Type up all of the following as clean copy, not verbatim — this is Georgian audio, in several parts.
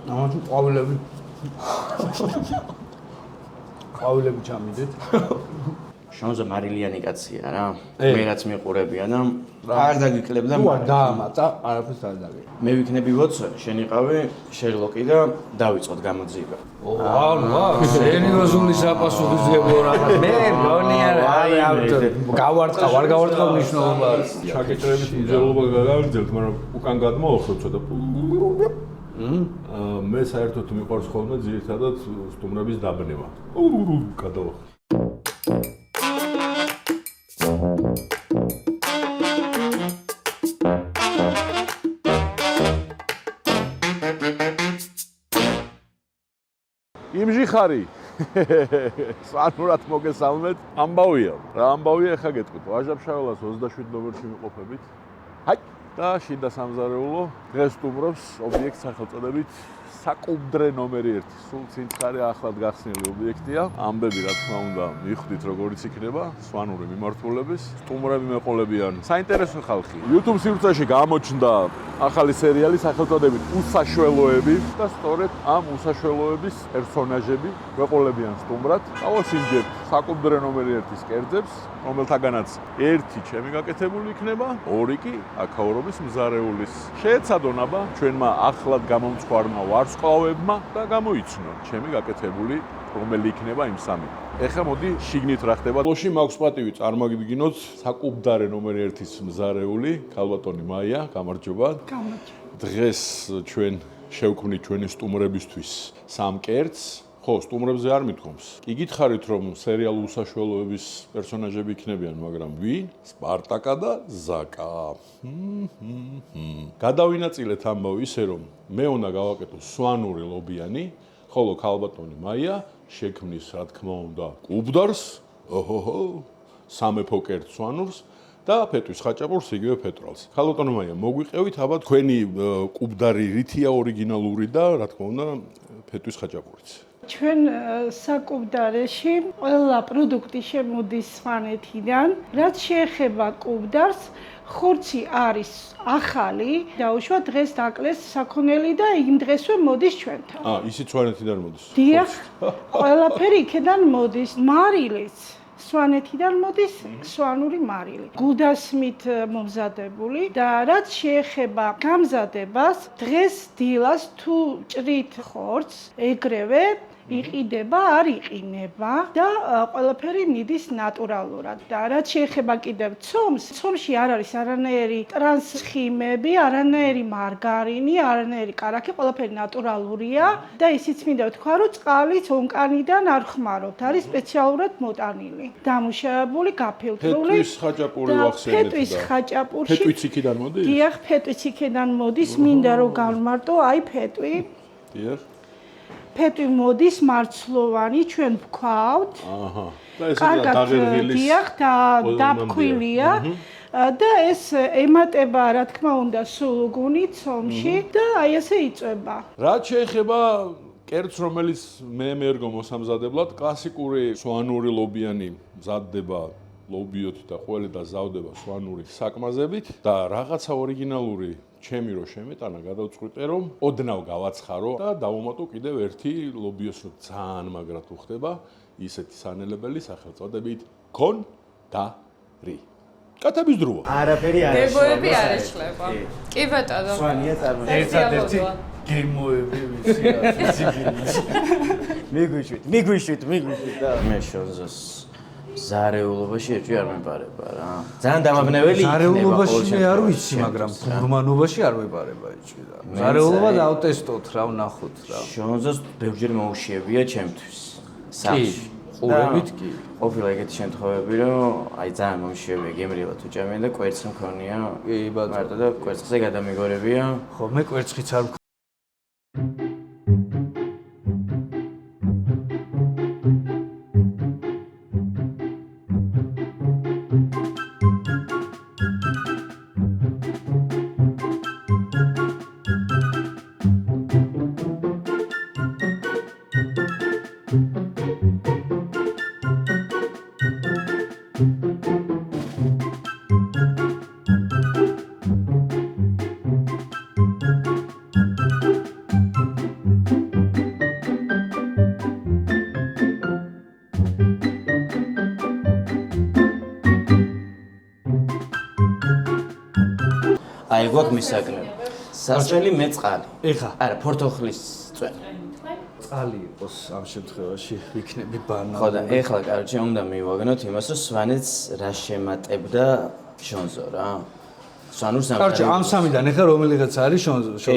ამაში ყვავილები ჩამიდეთ. შონზე მარილიანი კაცია რა. მე რაც მიყურებია და არ დაგიკლებდა. თუ არ დაამატა, არაფერს არ დაგეკ. მე ვიქნები ვოცე, შენ იყავი შერლოკი და დავიწყოთ გამოძიება. სერიოზული საპასუხისმგებლო რაღაც. მე გონია გავარტყა, ვარ გავარტყა მნიშვნელობა. შაკეჭრებით უძელობა გავაგრძელთ, მაგრამ უკან გადმოვხდეთ ცოტა. მე საერთოდ მიყვარს ხოლმე ძირითადად სტუმრების დაბნება. გადავახ. იმჟიხარი სანურად მოგესალმეთ. ამბავია. რა ამბავია ახლა გეტყვით. ვაჟა-ფშაველას 27 ნომერში მიყოფებით. ჰაი და შიდა სამზარეულო დღეს სტუმრობს ობიექტს სახელწოდებით საკუბდრე ნომერი 1. სულ ცინცხარე ახლად გახსნილი ობიექტია. ამბები რა თქმა უნდა მიხვდით როგორიც იქნება სვანური მიმართულების. სტუმრები მეყოლებიან საინტერესო ხალხი. YouTube სივრცეში გამოჩნდა ახალი სერიალი სახელწოდებით უსაშველოები და სწორედ ამ უსაშველოების პერსონაჟები მეყოლებიან სტუმრად. დავასინჯებთ საკუბდრე ნომერი 1-ის კერძებს, რომელთაგანაც ერთი ჩემი გაკეთებული იქნება, ორი კი აქაურობის მზარეულის. შეეცადონ აბა ჩვენმა ახლად გამომწვარმა ვარსკვლავებმა და გამოიცნონ ჩემი გაკეთებული რომელი იქნება იმ სამი. ეხლა მოდი შიგნით რა ხდება. ბოლოში მაქვს პატივი წარმოგიდგინოთ საკუბდარე ნომერი 1-ის მზარეული, ქალბატონი მაია, გამარჯობა. დღეს ჩვენ შევქმნით ჩვენი სტუმრებისთვის სამ კერძს. ხო, სტუმრებზე არ მithkomს. კი გითხარით რომ სერიალ უსაშველოების პერსონაჟები იქნებიან, მაგრამ ვინ? სპარტაკა და ზაკა. გადავინაწილეთ ამბავი ისე რომ მე უნდა გავაკეთო სვანური ლობიანი, ხოლო ქალბატონი მაია შექმნის რა თქმა უნდა კუბდარს, სამეფო კერძ სვანურს და ფეტვის ხაჭაპურს იგივე ფეტრალს. ქალბატონი მაია, მოგვიყევით აბა თქვენი კუბდარი რითია ორიგინალური და რა თქმა უნდა ფეტვის ხაჭაპურიც. ჩვენ საკუბდარეში ყველა პროდუქტი შემოდის სვანეთიდან. რაც შეეხება კუბდარს, ხორცი არის ახალი, დაუშვა დღეს დაკლეს საქონელი და იმ დღესვე მოდის ჩვენთან. ისიც სვანეთიდან მოდის. დიახ, ყველაფერი იქიდან მოდის. მარილიც სვანეთიდან მოდის, სვანური მარილი. გუდასმით მომზადებული და რაც შეეხება გამზადებას, დღეს დილას თუ ჭრით ხორცს, ეგრევე იყიდება, არ იყინება და ყველაფერი მიდის ნატურალურად. და რაც შეეხება კიდევ ცომს, ცომში არ არის არანაირი ტრანსხიმები, არანაირი მარგარინი, არანაირი კარაქი, ყველაფერი ნატურალურია და ისიც მინდა ვთქვა, რომ წყალიც ონკანიდან არ ხმარობთ, არის სპეციალურად მოტანილი, დამუშავებული, გაფილტრული. ფეტვის ხაჭაპური ვახსენეთ. ფეტვის ხაჭაპურში. ფეტვიც იქიდან მოდის? დიახ, ფეტვიც იქიდან მოდის, მინდა რომ გავმარტო, აი ფეტვი. დიახ. ფეტვი მოდის მარცვლოვანი, ჩვენ ვქვავთ. და ეს დაღერგილის. დიახ, დაფქვილია. და ეს ემატება, რა თქმა უნდა, სულუგუნი ცომში და აი ესე იწვება. რაც შეეხება კერძს, რომელიც მე მერგო მოსამზადებლად, კლასიკური სვანური ლობიანი მზადდება ლობიოთ და ყველი და ზავდება სვანური საკმაზებით და რაღაცა ორიგინალური ჩემი რო შემეტანა, გადავწყვიტე რომ ოდნავ გავაცხარო და დავუმატო კიდევ ერთი ლობიოს რო ძალიან მაგრად უხდება ისეთი სანელებელი სახელწოდებით კონდარი. კატების დროა. არაფერი არ არის. დებოები არ ეშლება. კი ბატონო. სვანია წარმოიდგინე. ერთადერთი გემოები ვიცი მიგვიშვით და მე შოზოს ზარეულობაში ერთი არ მეპარება რა. ძალიან დამაბნეველი იქნება. ზარეულობაში მე არ ვიცი, მაგრამ გურმანობაში არ მეპარება იჭი და. ზარეულობა დავტესტოთ რა, ვნახოთ რა. შონზოს ბევრჯერ მოუშიებია ჩემთვის. სახლში. ყურებით კი. ყოფილა ეგეთი შემთხვევები, რომ აი ძალიან მოუშიებია, გემრიელად უჭამიან და კვერცხი მქონია. კი, ბატონო. მარტო და კვერცხზე გადამიგორებია. ხო, მე კვერცხიც არ აი გვაქვს მისაგნები. სასწველი მე წყალი. ეხა არა, ფორთოხლის წვენი. წყალი იყოს ამ შემთხვევაში ვიქნები ბანა. ხო და ეხლა კაროჩე უნდა მივაგნოთ იმას, რომ სვანეთს რა შემატებდა შონზო რა. სვანურს ამ კაროჩე ამ სამიდან ეხლა რომელიღაც არის შონზოსი.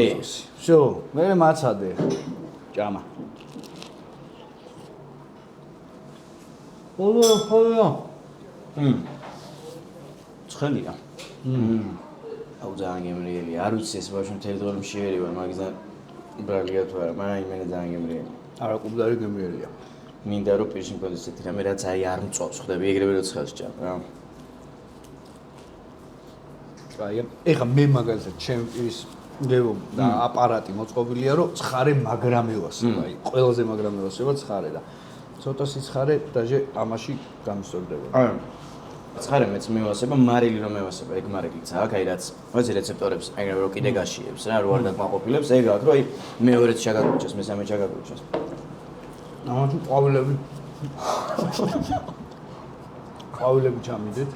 შო, მე მაცადე. ჭამა. ხოლო. ცხელია. აუ ძალიან გემრიელი. არ ვიცი ეს ბავშვი მთელი დღე მშიერი ვარ, მაგისთან ბრალია თუ არა, მაგრამ იმენა ძალიან გემრიელი. არა, კუბდარი გემრიელია. მინდა რომ პირში მქონდეს ესეთი რამე, რაც აი არ მწვავს, ხვდები, ეგრევე რო ცხელს ჭამ რა. აი, ეხა მე მაგალითად ჩემ ის გევო და აპარატი მოწყობილია, რომ ცხარე მაგრამევასება, აი, ყველაზე მაგრამევასება ცხარე და ცოტა სიცხარე დაჟე ამაში გამოსწორდება. აი ცხარე მეც მევასება, მარილი რომ მევასება, ეგ მარილიც აქვს, აი რაც ვიცი რეცეპტორებს, ეგრევე რომ კიდე გაშიებს რა, რო არ დაკმაყოფილებს, ეგ აქვს, რომ აი მეორეც ჩაგაგუჩას, მესამე ჩაგაგუჩას. ამაში ყვავილები ჩამიდეთ.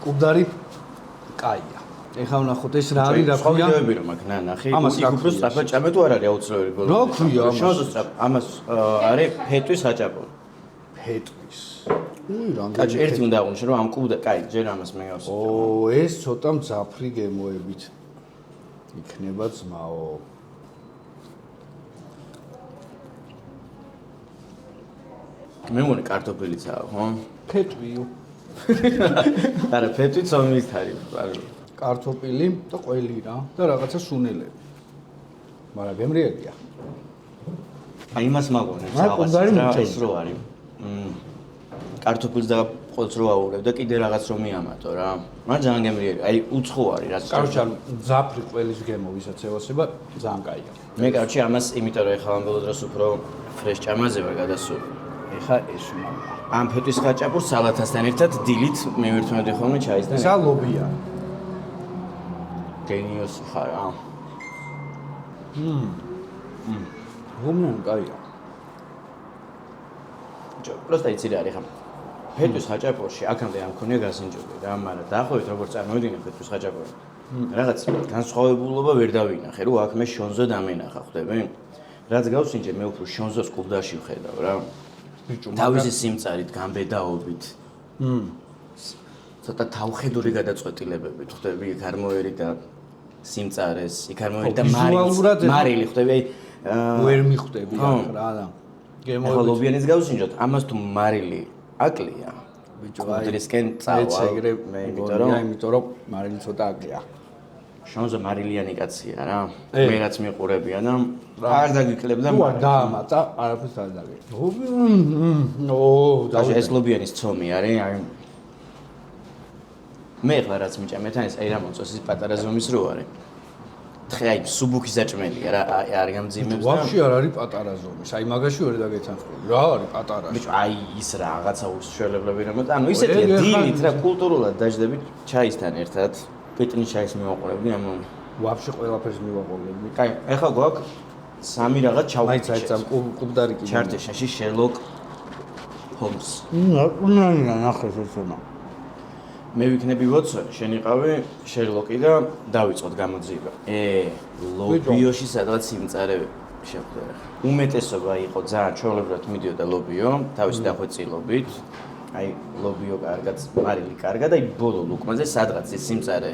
კუბდარი კაია. ეხლა ვნახოთ ეს რა არის, რა ქვია? ყვავილები რომ აქ ნახე, იქ უფრო სწრაფად ჭამე თუ არ არის აუცილებელი ბოლოს. რა ქვია ამას? შანსი სწრაფ, ამას არის ფეტვის საჭაპო. ფეტვის. კაჭი ერთი უნდა აღვნიშნო, რომ ამ კუბდა, კაი, ჯერ ამას მევასებ. ეს ცოტა მძაფრი გემოებით იქნება ძმაო. მე მგონი კარტოფილიცაა, ხო? ფეტვიო. არა, ფეტვი ცომის არის, არა. კარტოფილი და ყველი რა და რაღაცა სუნელები. მაგრამ გემრიელია. აი იმას მაგონებს კუბდარი რა მიჭირდა. ის რო არის. კარტოფილს და ყოლს რო აურებ და კიდე რაღაც რომ მიამატო რა. მაგრამ ძალიან გემრიელი. აი უცხო არის რაც. კაროჩე მძაფრი ყველის გემო ვისაც ევასება ძალიან კაია. მე კაროჩე ამას იმიტომ რომ ეხლა ამ ბოლო დროს უფრო ფრეშ ჭამაზე ვარ გადასული. ეხა ეს მაგა. ამ ფეტვის ხაჭაპურს სალათასთან ერთად დილით მივირთმევდი ხოლმე ჩაისთან. ესა ლობია. გენიოსი ხარ რა. რომან კაია. პროსტა იცი რა არის ხა. ფეტვის ხაჭაპურში აქამდე ამ ქონია გასინჯული რა, მაგრამ დაახლოებით როგორ წარმოვიდგინე ფეტვის ხაჭაპური. რაღაც განსხვავებულობა ვერ დავინახე, რომ აქ მე შონზო დამენახა, ხვდები? რაც გავსინჯე, მე უფრო შონზოს კუბდაში ვხედავ რა. ბიჭო, თავისი სიმწარით, გამბედაობით. ცოტა თავხედური გადაწყვეტილებებით, ხვდები, იქ არ მოერი და სიმწარეს, იქ არ მოერი და მარილი, ხვდები, აი ვერ მიხვდები რა და ახლა ლობიანის გავსინჯოთ, ამას თუ მარილი აკლია. ბიჭო, კუდრისკენ წავა. მე იმიტომ რომ მარილი ცოტა აკლია. შონზო მარილიანი კაცია რა. მე რაც მიყურებია და არ დაგიკლებდა. თუ არ დაამატა, არაფერს არ დაგე. და ეს ლობიანის ცომი არის, აი მე ახლა რაც მიჭამეთ, აი რა მოწოს ის პატარა ზომის რო არის. თხე აი სუბუქი საჭმელია რა, არ გამძიმებს და ვაფშე არ არის პატარა ზომის. აი მაგაში ვერ დაგეცანხმები. რა არის პატარა? ბიჭო, აი ის რაღაცა უშველებლები რომ ანუ ისეთია დილით რა კულტურულად დაждდებით ჩაისთან ერთად. პეტნის ჩაის მივაყურებდი ამ ვაფშე ყველაფერს მივაყოლები. კაი, ახლა გვაქვს სამი რაღაც ჩავკითხე. მაინც აი კუბდარი კიდე. ჩარტეშაში შერლოკ ჰოლმს. ნაკუნანია ნახეს ესენა. მე ვიქნები ვოტსონი, შენ იყავი შერლოკი და დავიწყოთ გამოძიება. ლობიოში სადღაც სიმწარე შეხვდა. უმეტესობა იყო ძალიან ჩვეულებრივად მიდიოდა ლობიო, თავისი დახვეწილობით. აი ლობიო კარგად, მარილი კარგად, აი ბოლო ლუკმაზე სადღაც ის სიმწარე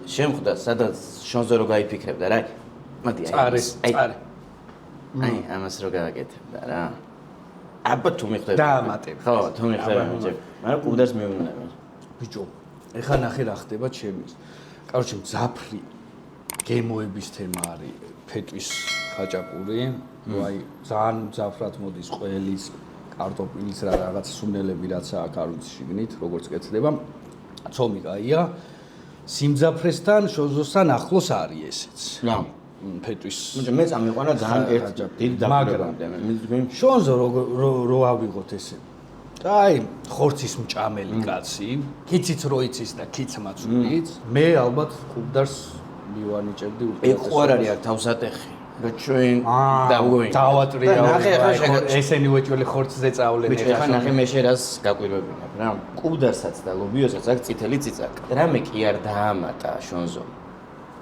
შემხვდა, სადღაც შონზე რო გაიფიქრებდა რა. მოდი აი. წარე. აი ამას რო გააკეთებდა რა. აბა თუ მიხვდები. დაამატებ. ხო, თუ მიხვდები. მაგრამ კუბდას მიუნები. ბიჭო, ეხა ნახე რა ხდება ჩემის. კაროჩე მძაფრი გემოების თემა არის ფეტვის ხაჭაპური. აი ძალიან მძაფრად მოდის ყველის კარტოფილის რა რაღაც სუნელები რაც აქვს არ ვიცი შიგნით როგორც კეთდება. ცომი კაია. სიმძაფრესთან შოზოსთან ახლოს არის ესეც. რა. ფეტვის. მე წამიყვანა ძალიან ერთ დიდ დაფრებამდე. შონზო რო ავიღოთ ესე. აი, ხორცის მჭამელი კაცი, კიციც რო იცის და კიცმაც ვიც. მე ალბათ კუბდარს მივანიჭებდი უკვე. ეგ ხო არ არის აქ თავსატეხი. ჩვენ დავგვენ. დავატრია. ნახე ახლა ესენი უეჭველი ხორცზე წავლენ. ბიჭო, ახლა ნახე მე შენ რას გაკვირვებინებ რა. კუბდარსაც და ლობიოსაც აქვს წითელი ციცაკა. რამე კი არ დაამატა შონზო.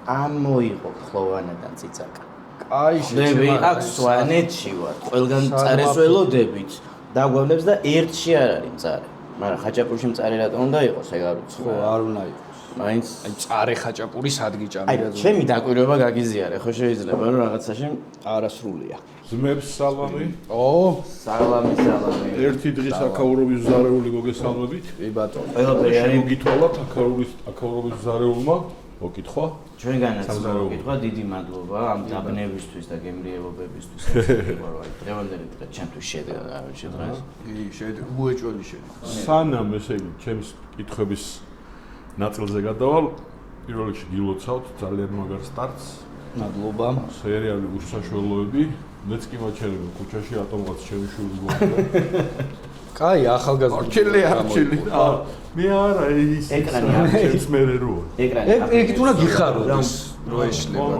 ამოიღო ხოვანიდან ციცაკა. აი მე აქ სვანეთში ვარ. ყველგან წარეს ველოდებით. დაგვავნებს და ერთში არ არის მწარე. მაგრამ ხაჭაპურში მწარე რატომ უნდა იყოს ეგ არ ვიცი. ხო, არ უნდა იყოს. მაინც აი წარე ხაჭაპური სადგიჭამი აი ჩემი დაკვირვება გაგიზიარე, ხო შეიძლება რომ რაღაცაში არასრულია. ძმებს სალამი. სალამი. ერთი დღის აქაურობის ზარეული მოგესალმებით. კი ბატონო. ყველაფერი არის შემოგითვალათ აქაურობის ზარეულმა. მოკითხვა. ჩვენგანაც მოგკითხვა, დიდი მადლობა ამ დაბნევისთვის და გემრიელობებისთვის. დღევანდელი დღე ჩემთვის შედგა რა დღეს. შედგა უეჭველი შედგა. სანამ ესე იგი ჩემს კითხვების ნაწილზე გადავალ, პირველ რიგში გილოცავთ ძალიან მაგარ სტარტს. მადლობა. სერიალი უსაშველოები. მეც კი მაჩერებ ქუჩაში ატომღაც ჩემი შვილი გვაქვს. კაი, ახალგაზრდა. არჩილი. მე არა ის ეკრანი არის. მე რო. ეგ თუნდა გიხაროდეს. რო ეშლება.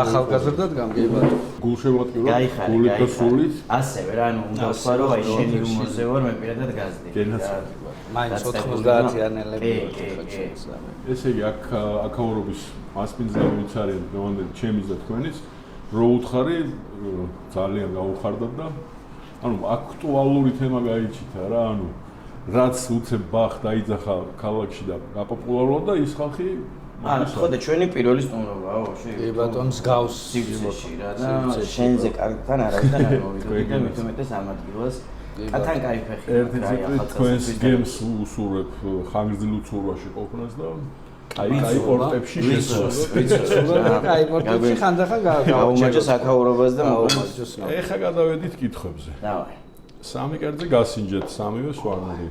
ახალგაზრდად გამგებათ. გულშემატკივრად, გაიხარე. გულით და სულით. ასევე რა, ანუ უნდა ვთქვა რომ აი შენი უმორზე ვარ, მე პირადად გაზდი. მაინც 90-იანელები. ესე იგი აქ აქაურობის მასპინძლები ვიცარიან დღევანდელი ჩემის და თქვენის. რო უთხარი ძალიან გაუხარდათ და ანუ აქტუალური თემა გაიჩითა რა, ანუ რაც უცებ ბახ დაიძახა ქალაქში და გაპოპულარულად და ის ხალხი ხო და ჩვენი პირველი სტუმრობაა, ვაფშე. კი ბატონო, მსგავს სივრცეში რა და შენზე კარგთან არავითარ არ მოვიდოდი და მით უმეტეს ამ ადგილას კათან кай ფეხი. ერთი წუთი თქვენს გემს უსურვებ ხანგრძლივ ცურვაში ყოფნას და კაი პორტებში შესვლას. კაი პორტებში ხანდახან გაუმაჯოს აქაურობას და გაუმაჯოს. ეხა გადავედით კითხვებზე. დავაი. სამი კერძი გასინჯეთ, სამივე სვანური.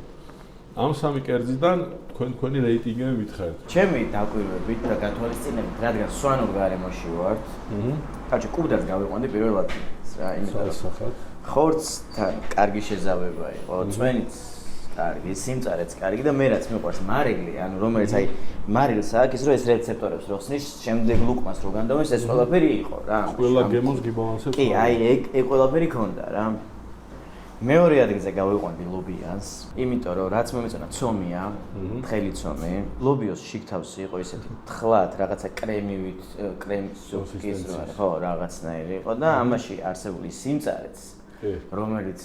ამ სამი კერძიდან თქვენი რეიტინგები მითხარით. ჩემი დაკვირვებით და გათვალისწინებით, რადგან სვანურ გარემოში ვარ. კაჭი კუბდარს გავიყვანდი პირველად რა, იმიტომ სასახად. ხორცთან კარგი შეზავება იყო, წვენიც კარგი, სიმწარეც კარგი და მე რაც მიყვარს მარილი, ანუ რომელიც აი მარილს აქვს ის რომ ეს რეცეპტორებს რო ხსნის, შემდეგ ლუკმას რო განდავებს, ეს ყველაფერი იყო რა. ყველა გემოს გიბალანსებს. კი, აი ეგ ყველაფერი ქონდა რა. მეორე ადგილზე გავიყვანდი ლობიანს, იმიტომ რომ რაც მომეწონა ცომია, თხელი ცომი, ლობიოს შიგთავსი იყო ისეთი თხლად, რაღაცა კრემივით, კრემის სოკის ხო, რაღაცნაირი იყო და ამაში არსებული სიმწარეც, რომელიც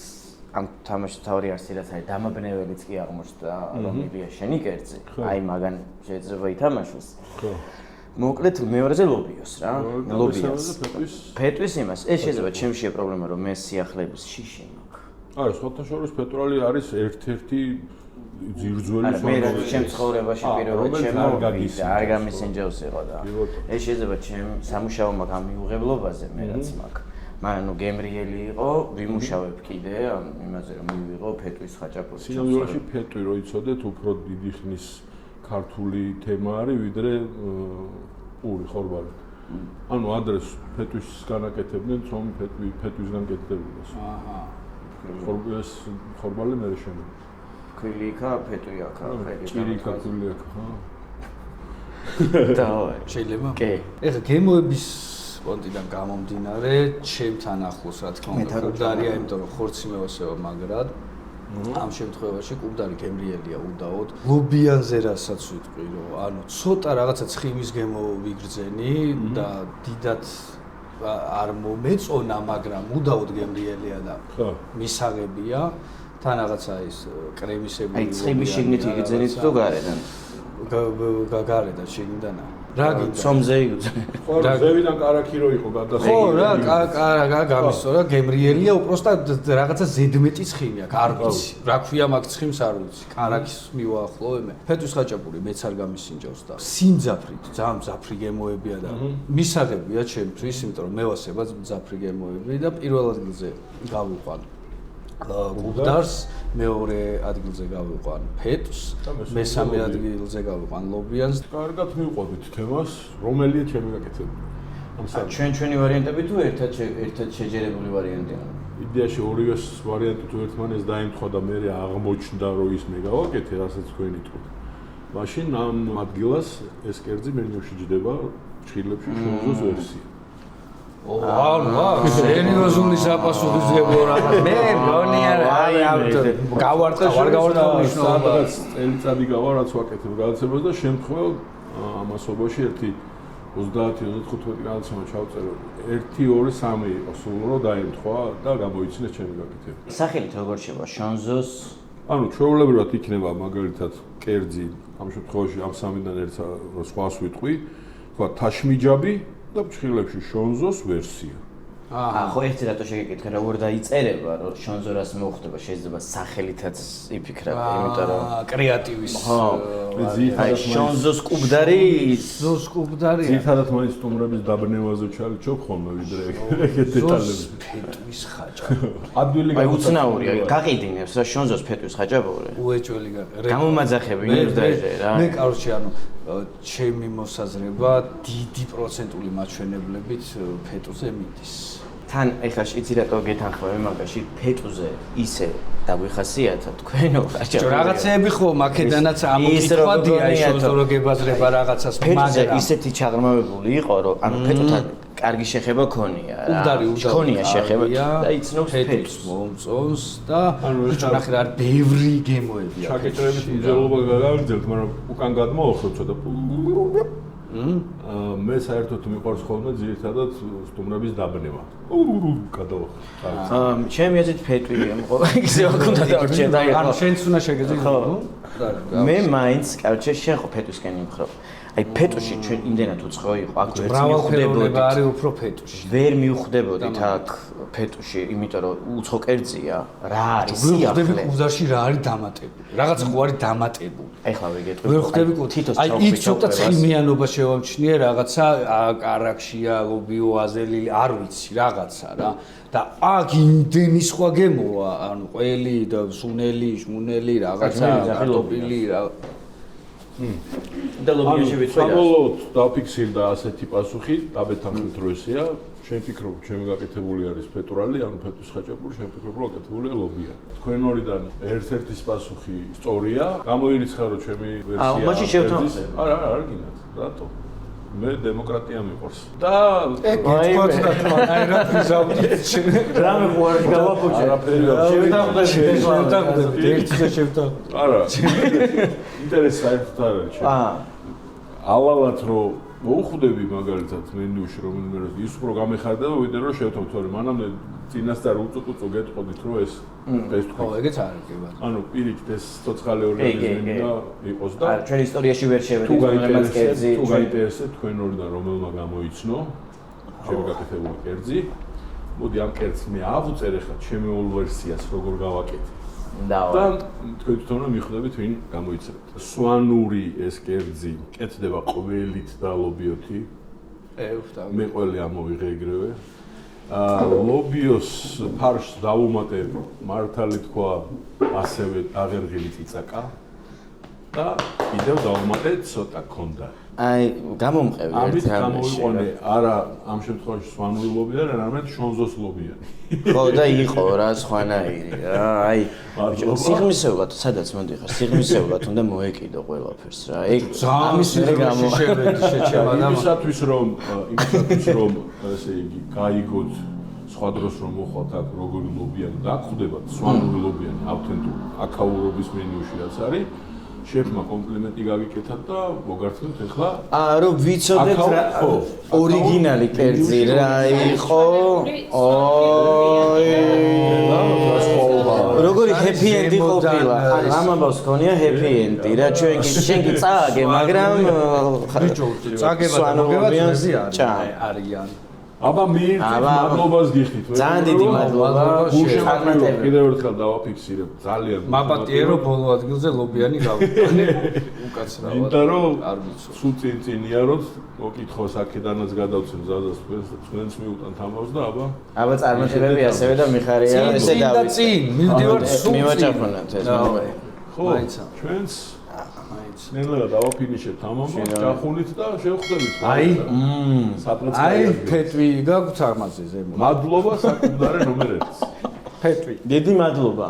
ამ თამაშის თავი არსი რაც არის დამაბნეველიც კი აღმოჩნდა, რომ ილია შენი კერძი, აი მაგან შეიძლება ითამაშოს. ხო. მოკლედ მეორეზე ლობიოს რა, ლობიოს. ფეტვის იმას, ეს შეიძლება ჩემშია პრობლემა რომ მე სიახლეების შიში არა, სხვათა შორის პეტროლი არის ერთ-ერთი ძირძველი მე ჩემ ცხოვრებაში პირველად ჩემო არ გამისინჯავს იყო და ეს შეიძლება ჩემ სამუშაო მაგ ამიუღებლობაზე მე რაც მაქვს. მაგრამ ნუ გემრიელი იყო, ვიმუშავებ კიდე ამ იმაზე რომ მივიღო ფეტვის ხაჭაპური. სინამდვილეში ფეტვი რო იცოდეთ, უფრო დიდი ხნის ქართული თემა არის, ვიდრე პური ხორბალი. ანუ ადრეს ფეტვის განაკეთებდნენ, ცომი ფეტვისგან კეთდებოდა. აჰა. ხორბალი მე შენ. ქილიკა, ფეტვი აქ, ჭირიკა, ქილი აქ, ხო? დავაი, შეიძლება? კი. ეხლა გემოების პონტიდან გამომდინარე, ჩემთან ახლოს რა თქმა უნდა, კუბდარია, იმიტომ რომ ხორცი მევასება მაგრად. ამ შემთხვევაში კუბდარი გემრიელია უდაოდ. ლობიანზე რასაც ვიტყვი, რომ ანუ ცოტა რაღაცა ცხიმის გემო ვიგრძენი და დიდად არ მომეწონა, მაგრამ უდაოდ გემრიელია და მისაღებია. თან რაღაცა ის კრემისებული. აი ცხიმის შიგნით იგრძენით თუ გარედან? გარედან შიგნიდან. რა გინდა? სომზე იგრძე. ხო, ზევიდან კარაქი რო იყო გადასული. ხო, რა გამისწორა, გემრიელია, უბრალოდ რაღაცა ზედმეტი ცხიმი აქვს, არ ვიცი. რა ქვია მაგ ცხიმს არ ვიცი. კარაქის მივაახლოვე მე. ფეტვის ხაჭაპური მეც არ გამისინჯავს და სიმძაფრით, ძალიან მძაფრი გემოებია და მისაღებია ჩემთვის, იმიტომ რომ მე ვასებაც მძაფრი გემოები და პირველ ადგილზე გავიყვან კუბდარს, მეორე ადგილზე გავიყვან ფეტვს, მესამე ადგილზე გავიყვან ლობიანს. კარგად მივყვებით თემას, რომელია ჩემი გაკეთებული? ჩვენი ვარიანტები თუ ერთად შეჯერებული ვარიანტია? იდეაში ორივე ვარიანტი თუ ერთმანეთს დაემთხვა და მე აღმოჩნდა რომ ის მე გავაკეთე, რასაც თქვენი თქვით. მაშინ ამ ადგილას ეს კერძი მენიუში ჯდება, ფრჩხილებში შუაზოს ვერსია. სერიოზული საპასუხისმგებლო რაღაც. მე მგონია გავარტყა, ვარ გავარტყა მნიშვნელობა. წელიწადი გავა რაც ვაკეთებ გადაცემას და შემთხვევით ამასობაში ერთი 30-35 გადაცემა ჩავწერო. 1, 2, 3 იყო სულ რომ დაემთხვა და გამოიცინეს ჩემი გაკეთება. სახელით როგორ შევა შონზოს? ანუ ჩვეულებრივად იქნება მაგალითად კერძი, ამ შემთხვევაში ამ სამიდან ერთს სხვას ვიტყვი, თქვა თაშმიჯაბი და ფრჩხილებში შონზოს ვერსია. ხო ერთი რატო შეგეკითხე როგორ დაიწერება რომ შონზო რას მოხდება შეიძლება სახელითაც იფიქრა იმიტომ რომ კრეატივის აი შონზოს კუბდარი კუბდარი ძირითადად მაინც სტუმრების დაბნევაზე ჩალიჩობ ხოლმე ვიდრე ეგეთ დეტალები ფეტვის ხაჭა ადვილი აი უცნაურია გაყიდინებს რა შონზოს ფეტვის ხაჭა ბორე უეჭველი გაყიდე გამომაძახები იმდაჟე რა მე კაროჩე ანუ ჩემი მოსაზრება დიდი პროცენტული მაჩვენებლებით ფეტუზე მიდის თან ეხლა იცი რატო გეთანხმები მაგაში ფეტუზე ისე დაგვიხასიათა თქვენო ხაჭა რაღაცეები ხო მაკედანაც ამოკითხვადია ის შოზორო გებაზრება რაღაცას მაგრამ ისეთი ჩაღრმავებული იყო რომ ანუ ფეტუთან კარგი შეხება ქონია რა ქონია შეხება და იცნობს ფეტს მომწონს და ბიჭო ნახე რა ბევრი გემოები აქვს ჩაკეჭრებით უძელობა გავაგრძელთ მაგრამ უკან გადმოვხდო ცოტა მე საერთოდ მიყვარს ხოლმე ძირითადად სტუმრების დაბნება. გადავახ. ჩემი აზრით ფეტვია მოყვა ისე უნდა დავარჩე და ანუ შენც უნდა შეგეძლო. მე მაინც კარჩე შენ ხო ფეტვისკენ იმხრობ. აი ფეტუში ჩვენ იმდენად უცხო იყო აქ ვერც მრავალფეროვნება არის უფრო ფეტუში. ვერ მივხვდებოდით აქ ფეტუში, იმიტომ რომ უცხო კერძია. რა არის სიახლე? ვერ ხვდები კუზაში რა არის დამატებული. რაღაც ხო არის დამატებული. ეხლა ვიგეტყვი. ვერ ხვდები თითოს აი იქ ცოტა ცხიმიანობა შევამჩნიე რაღაცა კარაქშია, ლობიო, აზელილი, არ ვიცი რაღაცა რა. და აქ იმდენი სხვა გემოა, ანუ ყველი და სუნელი, შმუნელი, რაღაცა, კარტოფილი რა. და ლობიაში ვიცი რა. საბოლოოდ დაფიქსირდა ასეთი პასუხი, დაბეთანხმით რო ესეა. შენ ფიქრობ, ჩემი გაკეთებული არის ფეტურალი, ანუ ფეტვის ხაჭაპური, შენ ფიქრობ, რომ გაკეთებულია ლობია. თქვენ ორიდან ერთ-ერთის პასუხი სწორია, გამოირიცხა რომ ჩემი ვერსია. მაშინ შევთავაზებ. არა, არ გინდათ, რატო? მე დემოკრატია მიყვარს. და თქვათ და თქვა, აი რა ფიზავდით. რამე ხوارش გავაფუჭე. შევთავაზებ, ერთი და შევთავაზებ. არა. ინტერესი საერთოდ არ არის. ალალათ რომ მოუხვდები მაგალითად მენიუში რომელიმე დროს ის უფრო გამეხარდება ვიდრე რომ შევთავაზოთ, თორემ მანამდე წინასწარ უწუწუ გეტყოდით რომ ეს თქვა. ხო, ეგეც არის კი ბატონო. ანუ პირიქით ეს ცოცხალი ორგანიზმი და იყოს და ჩვენ ისტორიაში ვერ შევედით რომელმაც კერძი თუ გაინტერესებთ თქვენ ორიდან რომელმა გამოიცნო ჩემი გაკეთებული კერძი მოდი ამ კერძს მე ავუწერ ახლა ჩემი ოლ ვერსიას როგორ გავაკეთე და თქვენ თვითონ მიხვდებით ვინ გამოიცრეთ სვანური ეს კერძი კეთდება ყველით და ლობიოთი მე ყველი ამოვიღე ეგრევე ლობიოს ფარშს დავუმატე მართალი თქვა ასევე აღერღილი წიწაკა და კიდევ დავუმატე ცოტა ქონდა აი გამომყევი ერთ გამოვიყონე არა ამ შემთხვევაში სვანური ლობიანი არამედ შონზოს ლობიანი ხო და იყო რა სხვანაირი რა აი სიღრმისეულად სადაც მოდიხარ სიღრმისეულად უნდა მოეკიდო ყველაფერს რა ეგ ამის მე გამოვშევედი შეჩემა და იმისათვის რომ ესე იგი გაიგოთ სხვა დროს რომ მოხვალთ აქ როგორი ლობიანი დაგხვდებათ სვანური ლობიანი ავთენტური აკაურობის მენიუში რაც არის შეფმა კომპლიმენტი გაგიკეთათ და მოგართმევთ ახლა რომ ვიცოდეთ რა ორიგინალი კერძი რა იყო როგორი ჰეპი ენდი ყოფილა ამ ამბავს ქონია ჰეპი ენდი რა შენ კი წააგე მაგრამ ბიჭო წაგება და მოგებათ არიან აბა მადლობას გიხდით ძალიან დიდი მადლობა გულშემატკივრად კიდევ ერთხელ დავაფიქსირებ ძალიან მაპატიერო ბოლო ადგილზე ლობიანი გავიყენე უკაცრავად მინდა რომ არ ვიცი სულ წინიაროთ მოკითხოს აქედანაც გადავცემ ზადას თქვენს მიუტანთ ამბავს და აბა წარმატებები ასევე და მიხარია ესე დავით წინ მივდივართ სულ მივაჭაფონათ ეს ხო ჩვენს ნელა დავაფინიშებთ ამ ამბავს ჩახუნით და შევხვდებით აი ფეტვი გაგვთ აღმაზე ზემო მადლობა საკუთარი ნომერ 1 ფეტვი დიდი მადლობა